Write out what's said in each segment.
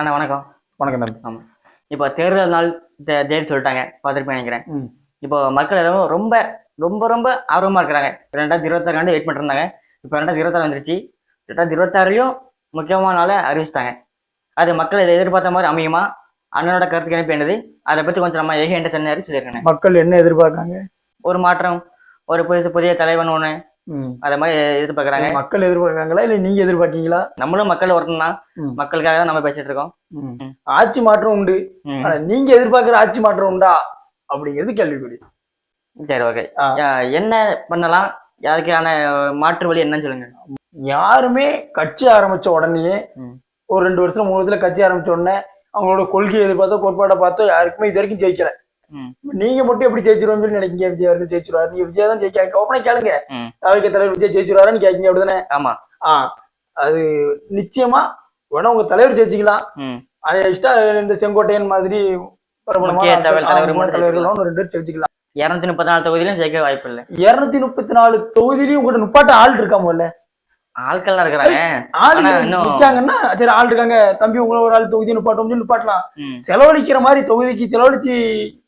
அண்ணா வணக்கம். வணக்கம் தம்பி. ஆமாம், இப்போ தேர்தல் நாள் டேட் சொல்லிட்டாங்க, பார்த்துருப்பேன் நினைக்கிறேன். இப்போ மக்கள் எல்லாம் ரொம்ப ரொம்ப ரொம்ப ஆர்வமாக இருக்கிறாங்க. 2026 வெயிட் பண்ணிருந்தாங்க. இப்போ 2026 வந்துருச்சு. 2026 முக்கியமான நாளை அறிவிச்சிட்டாங்க. அது மக்கள் இதை எதிர்பார்த்த மாதிரி அமையுமா? அண்ணனோட கருத்து கணிப்பு என்னது? அதை பற்றி கொஞ்சம் நம்ம ஏக என்ற சென்னை சொல்லியிருக்கேன். மக்கள் என்ன எதிர்பார்க்காங்க? ஒரு மாற்றம், ஒரு புதிய தலைவன் ஒன்று, அத மாதிரி எதிர்பார்க்கறாங்க. மக்கள் எதிர்பார்க்கறாங்களா இல்ல நீங்க எதிர்பார்க்கீங்களா? நம்மளும் மக்கள் ஒருத்தன் தான். மக்களுக்காக தான் நம்ம பேசிட்டு இருக்கோம். ஆட்சி மாற்றம் உண்டு, ஆனா நீங்க எதிர்பார்க்கிற ஆட்சி மாற்றம் உண்டா அப்படிங்கிறது கேள்விக்குறி. சரி, ஓகே. என்ன பண்ணலாம், யாருக்கான மாற்று வழி என்னன்னு சொல்லுங்க. யாருமே கட்சி ஆரம்பிச்ச உடனே ஒரு 2 வருஷம் 3 வருஷத்துல கட்சி ஆரம்பிச்ச உடனே அவங்களோட கொள்கையை எதிர்பார்த்தோ கோட்பாட்டை பார்த்தோ யாருக்குமே இது வரைக்கும் ஜெயிக்கல. நீங்க மட்டும் எப்படி ஜெயிச்சிருவோம்னு சொல்லி நினைக்கீங்க? விஜய் அவர்கள் ஜெயிச்சிருவாரு, நீங்க விஜய் தான் ஜெயிக்க ஓப்பனா கேளுங்க. தலைவர் தலைவர் விஜய் ஜெயிச்சிருவாருன்னு கேட்கீங்க, அப்படிதானே? ஆமா. அது நிச்சயமா வேணா உங்க தலைவர் ஜெயிச்சிக்கலாம். இந்த செங்கோட்டையன் மாதிரி தலைவர்களும் 2 பேர் ஜெயிச்சிக்கலாம். 234 தொகுதியிலும் ஜெயிக்க வாய்ப்பு இல்லை. 234 தொகுதியிலும் உங்கள்கிட்ட நுப்பாட்ட ஆள் இருக்கா? முதல்ல ஆட்கள் இருக்கிறாங்க. சரி, ஆள் இருக்காங்க தம்பி, உங்களை ஒரு ஆள் தொகுதி நுப்பாட்டம் நுப்பாட்டலாம். செலவழிக்கிற மாதிரி தொகுதிக்கு செலவழிச்சு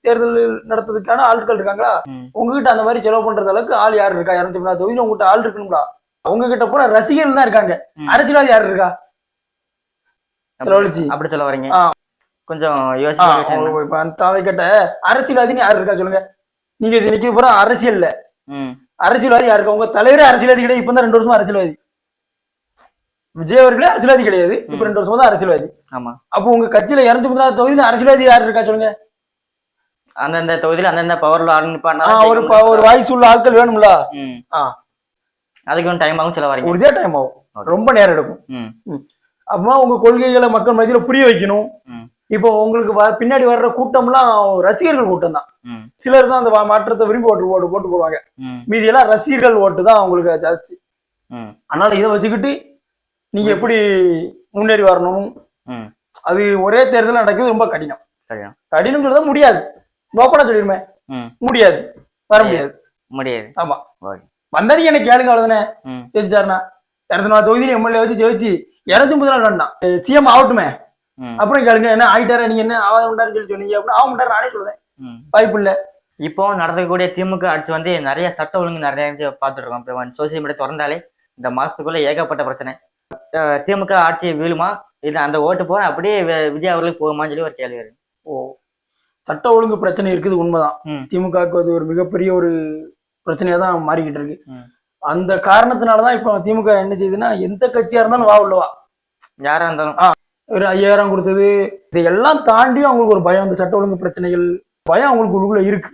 தேர்தல் நடத்துறதுக்கான ஆட்கள் இருக்காங்களா? உங்ககிட்ட அந்த மாதிரி செலவு பண்றது அளவுக்கு ஆள் யாரு இருக்கா? 234 தொகுதியில உங்ககிட்ட ஆள் இருக்குங்களா? உங்ககிட்ட பூரா ரசிகர்கள் தான் இருக்காங்க. அரசியல்வாதி யாரு இருக்கா செலவழிச்சு? அப்படி சொல்ல வரீங்க, கொஞ்சம் யோசிச்சு. தாவை கேட்ட அரசியல்வாதின்னு யாரு இருக்கா சொல்லுங்க. நீங்க நிக்க பூரா அரசியல்ல அரசியல்வாதி யாருக்கா? உங்க தலைவரே அரசியல்வாதி கிடையாது. இப்ப தான் 2 வருஷமா அரசியல்வாதி. விஜய் அவர்களே அரசியல்வாதி கிடையாது, இப்ப 2 வருஷமா தான் அரசியல்வாதி. ஆமா. அப்போ உங்க கட்சியில 234 தொகுதியில அரசியல்வாதி யாரு இருக்கா சொல்லுங்க. அந்தந்த தொகுதியில அந்தந்த பவர்ல ஒரு வாய்ஸ் உள்ள ஆட்கள் வேணும்ல. அதுக்கு டைம் ஆகும், சொல்ல வரீங்க. ஒரே டைம் ஆகும், ரொம்ப நேரம் எடுக்கும். அப்போ உங்க கொள்கைகளை மக்கள் மத்தியில புரிய வைக்கணும். இப்போ உங்களுக்கு பின்னாடி வர்ற கூட்டம்லாம் ரசிகர்கள் கூட்டம் தான். சிலர் தான் அந்த மாற்றத்தை விரும்பி ஓட்டு போடுவாங்க. மீதி எல்லாம் ரசிகர்கள் ஓட்டு தான் அவங்களுக்கு ஜாஸ்தி. அதனால இதை வச்சுக்கிட்டு நீங்க எப்படி முன்னேறி வரணும், அது ஒரே தேர்தல் நடக்குது, ரொம்ப கடினம். கடினம் சொல்ல முடியாது, ஓப்பனா சொல்லிருமே, முடியாது, வர முடியாது. ஆமா, வந்தா நீங்க எனக்கு கேளுங்க, அவ்வளவுதானே. ஜெயிச்சிட்டாருன்னா 204 தொகுதியில எம்எல்ஏ வச்சு ஜெயிச்சு 230 நாள் வேண்டாம், சிஎம் ஆகட்டுமே, அப்புறம் கேளுங்க என்ன ஆயிட்டாரு, நீங்க என்ன ஆவாண்டாருன்னு சொல்லி சொன்னீங்க அப்படின்னு. ஆக மாட்டாரு, நானே சொல்லுவேன், வாய்ப்பு இல்ல. இப்போ நடக்கக்கூடிய திமுக ஆட்சி வந்து நிறைய சட்ட ஒழுங்கு நிறைய பார்த்துட்டு இருக்கோம். இப்போ சோசியல் மீடியா திறந்தாலே இந்த மாசத்துக்குள்ள ஏகப்பட்ட பிரச்சனை. திமுக ஆட்சி வீழுமா, இல்ல அந்த ஓட்டு போற அப்படியே விஜய் அவர்களுக்கு போகுமான்னு சொல்லி ஒரு கேள்வி இருக்கு. சட்ட ஒழுங்கு பிரச்சனை இருக்குது, உண்மைதான். திமுகவுக்கு அது ஒரு மிகப்பெரிய ஒரு பிரச்சனையா தான் மாறிக்கிட்டு இருக்கு. அந்த காரணத்தினாலதான் இப்ப திமுக என்ன செய்யுதுன்னா, எந்த கட்சியா இருந்தாலும் வா உள்ளவா, யாரா இருந்தாலும் ஒரு 5000 கொடுத்தது, இதையெல்லாம் தாண்டியும் அவங்களுக்கு ஒரு பயம், அந்த சட்ட ஒழுங்கு பிரச்சனைகள் பயம் அவங்களுக்கு உள்ளுக்குள்ள இருக்கு.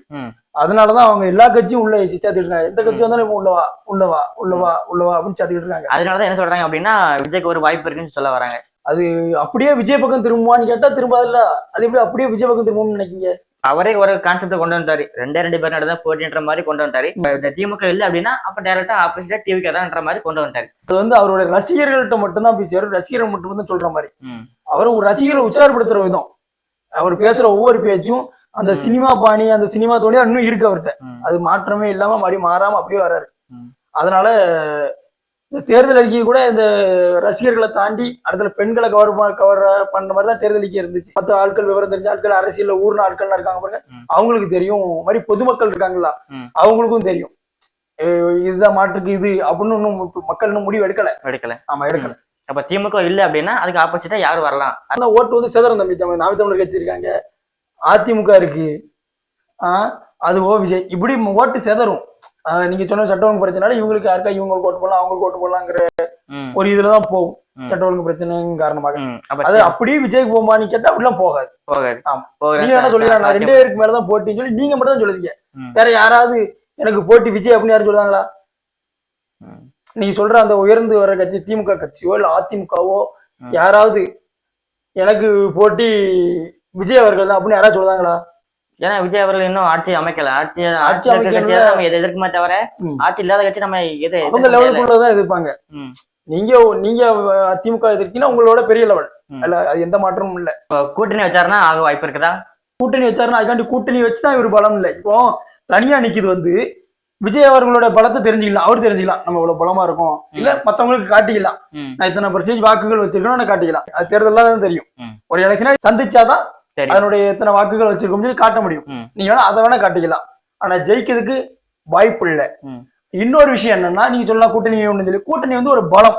அதனாலதான் அவங்க எல்லா கட்சியும் உள்ள சாத்திட்டு இருக்காங்க. எந்த கட்சி வந்தாலும் உள்ளவா உள்ளவா உள்ளவா உள்ளவா அப்படின்னு சாத்திட்டு இருக்காங்க. அதனாலதான் என்ன சொல்றாங்க அப்படின்னா, விஜய்க்கு ஒரு வாய்ப்பு இருக்குன்னு சொல்ல வராங்க. அது அப்படியே விஜய் பக்கம் திரும்புவான்னு கேட்டா திரும்பாதுல்ல. அது எப்படி அப்படியே விஜய் பக்கம் திரும்பும்னு நினைக்கீங்க? அவரே ஒரு கான்செப்ட் கொண்டு வந்துட்டாரு, 2 பேர் நடந்தா போட்டின்ற மாதிரி கொண்டு வந்துட்டாரு. இந்த திமுக இல்ல அப்படின்னா அப்ப டைரக்டா ஆப்போசிட்டா டிவிக்கு தான்ன்ற மாதிரி கொண்டு வந்துட்டாரு. அது வந்து அவருடைய ரசிகர்கள்ட்ட மட்டும்தான் போய் சேரும், ரசிகர்கள் மட்டும் தான் சொல்ற மாதிரி. அவர் ஒரு ரசிகரை உற்சாகப்படுத்துற விதம், அவர் பேசுற ஒவ்வொரு பேச்சும் அந்த சினிமா பாணி, அந்த சினிமா தோணி இன்னும் இருக்கு அவர்கிட்ட. அது மாற்றமே இல்லாம மாறாம அப்படியே வர்றாரு. அதனால இந்த தேர்தல் அறிக்கை கூட இந்த ரசிகர்களை தாண்டி அடுத்த பெண்களை கவர் பண்ற மாதிரி தான் தேர்தல் அறிக்கை இருந்துச்சு. மற்ற ஆட்கள், விவரம் தெரிஞ்ச ஆட்கள், அரசியல்ல ஊர்ன ஆட்கள் இருக்காங்க பாருங்க, அவங்களுக்கு தெரியும். மாதிரி பொதுமக்கள் இருக்காங்களா, அவங்களுக்கும் தெரியும் இதுதான் மாற்றுக்கு இது அப்படின்னு. இன்னும் மக்கள் இன்னும் முடிவு எடுக்கல. ஆமா, எடுக்கல. அப்ப திமுக இல்ல அப்படின்னா அதுக்கு ஆப்போசிட்டா யாரு வரலாம்? அந்த ஓட்டு வந்து சிதறம் தம்பி. நாம தமிழர் கட்சி இருக்காங்க, அதிமுக இருக்கு, அதுவோ விஜய், இப்படி ஓட்டு செதறும். நீங்க சொன்ன சட்ட ஒழுங்கு பிரச்சனால இவங்களுக்கு யாருக்கா இவங்களுக்கு ஓட்டு போடலாம், அவங்களுக்கு ஓட்டு போடலாங்கிற ஒரு இதுலதான் போகும். சட்ட ஒழுங்கு பிரச்சனை காரணமாக அது அப்படியே விஜய்க்கு போகுமான்னு கேட்டா அப்படிலாம் போகாது. நீங்க என்ன சொல்லிடலாம், நான் 2 பேருக்கு மேலதான் போட்டின்னு சொல்லி நீங்க மட்டும் தான் சொல்லுவீங்க. வேற யாராவது எனக்கு போட்டி விஜய் அப்படின்னு யாரும் சொல்லுவாங்களா? நீங்க சொல்ற அந்த உயர்ந்து வர கட்சி திமுக கட்சியோ இல்ல அதிமுகவோ யாராவது எனக்கு போட்டி விஜய் அவர்கள் தான் அப்படின்னு யாராவது சொல்லுவாங்களா? ஏன்னா விஜய் அவர்கள் இன்னும் ஆட்சி அமைக்கல. ஆட்சி நம்ம எதை எதிர்க்குமே தவிர ஆட்சி இல்லாத கட்சி நம்ம எதை அவங்க லெவலுக்குள்ளதான் எதிர்ப்பாங்க. நீங்க திமுக எதிர்க்கீங்கன்னா உங்களோட பெரிய லெவல், அது எந்த மாற்றமும் இல்ல. கூட்டணி வச்சாருன்னா ஆக வாய்ப்பு இருக்குதா? கூட்டணி வச்சாருன்னா அதுக்காண்டி கூட்டணி வச்சுதான் இவர் பலம் இல்லை. இப்போ தனியா நிக்குது வந்து விஜய் அவர்களோட பலத்தை தெரிஞ்சுக்கலாம், அவர் தெரிஞ்சுக்கலாம் நம்ம இவ்வளவு பலமா இருக்கும், இல்ல மத்தவங்களுக்கு காட்டிக்கலாம், நான் இத்தனை % வாக்குகள் வச்சிருக்கணும் காட்டிக்கலாம். அது தேர்தல் தான் தெரியும். ஒரு எலெக்ஷனை சந்திச்சாதான் சரி அதனுடைய எத்தனை வாக்குகள் வச்சிருக்கோம் சொல்லி காட்ட முடியும். ம் நீங்க வேணா அதை வேணா காட்டிக்கலாம். ஆனா ஜெயிக்கிறதுக்கு வாய்ப்பு இல்லை. ம் இன்னொரு விஷயம் என்னன்னா, நீங்க சொல்லலாம் கூட்டணி ஒண்ணு சொல்லி, கூட்டணி வந்து ஒரு பலம்.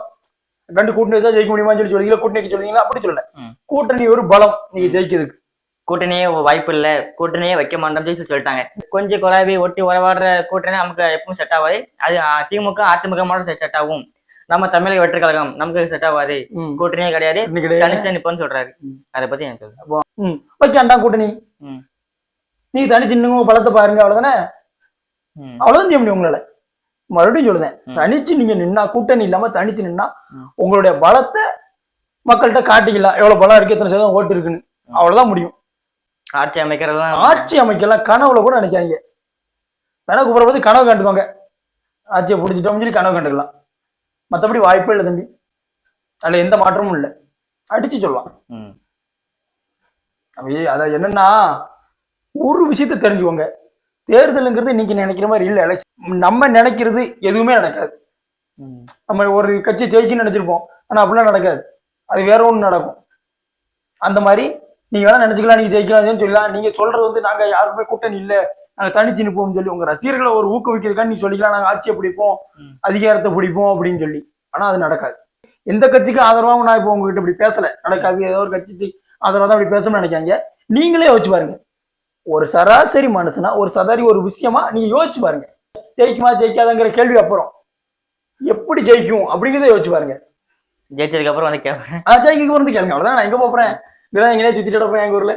ரெண்டு கூட்டணி வச்சா ஜெயிக்க முடியுமான்னு சொல்லி சொல்றீங்களா, கூட்டணி வைக்க சொல்றீங்களா, அப்படி சொல்லல. ம். கூட்டணி ஒரு பலம் நீங்க ஜெயிக்கிறதுக்கு. கூட்டணியே வாய்ப்பு இல்ல, கூட்டணியே வைக்க மாட்டோம்னு சொல்லி சொல்லிட்டாங்க. கொஞ்சம் குழாவி ஒட்டி உறவாடுற கூட்டணி நமக்கு எப்பவும் செட் ஆகாது. அது திமுக அதிமுக மட்டும் செட் ஆகும். நம்ம தமிழக வெற்றி கழகம் நமக்கு செட் ஆகாது, கூட்டணியே கிடையாது, தனிச்சு நிப்போன்னு சொல்றாரு. அதை பத்தி எனக்கு சொல்லுங்க. வைக்காண்டா கூட்டணி, ம் நீங்க தனிச்சு நின்னுங்க, பலத்தை பாருங்க, அவ்வளவுதானே. ம் அவ்வளவுதான் செய்ய முடியும் உங்களால. மறுபடியும் சொல்லுதேன், தனிச்சு நீங்க நின்னா, கூட்டணி இல்லாம தனிச்சு நின்னா உங்களுடைய பலத்தை மக்கள்கிட்ட காட்டிக்கலாம். எவ்வளவு பலம் இருக்கு, எத்தனை சதவீதம் ஓட்டு இருக்குன்னு, அவ்வளவுதான் முடியும். ஆட்சி அமைக்கிறதெல்லாம் ஆட்சி அமைக்கலாம் கனவுல கூட நினைக்காங்க. கனவு போறது கனவு கண்டுக்கோங்க, ஆட்சியை பிடிச்சிட்டோம் சொல்லி கனவு கண்டுக்கலாம். மற்றபடி வாய்ப்பே இல்லை தம்பி, அதுல எந்த மாற்றமும் இல்லை. அடிச்சு சொல்லலாம். ம் அத என்னன்னா, ஒரு விஷயத்த தெரிஞ்சுக்கோங்க, தேர்தலுங்கிறது இன்னைக்கு நினைக்கிற மாதிரி இல்லை. எலெக்ஷன் நம்ம நினைக்கிறது எதுவுமே நடக்காது. ம் நம்ம ஒரு கட்சி ஜெயிக்குன்னு நினைச்சிருப்போம், ஆனா அப்படிலாம் நடக்காது. அது வேற ஒண்ணு நடக்கும். அந்த மாதிரி நீங்க வேணா நினைச்சுக்கலாம், நீங்க ஜெயிக்கலாம் சொல்லலாம். நீங்க சொல்றது வந்து நாங்க யாருமே கூட்டணி இல்ல, நாங்க தனிச்சு நிற்போம் சொல்லி உங்க ரசிகர்களை ஒரு ஊக்குவிக்கிறதுக்காக நீங்க சொல்லிக்கலாம், நாங்க ஆட்சியை பிடிப்போம், அதிகாரத்தை பிடிப்போம் அப்படின்னு சொல்லி. ஆனா அது நடக்காது. எந்த கட்சிக்கு ஆதரவாகவும் நான் இப்போ உங்ககிட்ட இப்படி பேசல, நடக்காது. ஏதோ ஒரு கட்சிக்கு ஆதரவா தான் இப்படி பேசணும்னு நினைக்காங்க. நீங்களே யோசிச்சு பாருங்க, ஒரு சராசரி மனுஷனா ஒரு சதாரி ஒரு விஷயமா நீங்க யோசிச்சு பாருங்க. ஜெயிக்குமா ஜெயிக்காதங்கிற கேள்வி அப்புறம், எப்படி ஜெயிக்கும் அப்படிங்கிறத யோசிச்சு பாருங்க. ஜெயிச்சதுக்கு அப்புறம் வந்து கேட்பேன். ஜெயிக்கிறதுக்கு வந்து கேளுங்க, அவ்வளவுதான். நான் எங்க போறேன், இங்கதான் எங்கேயே சுத்திட்டு போறேன் எங்க ஊர்ல.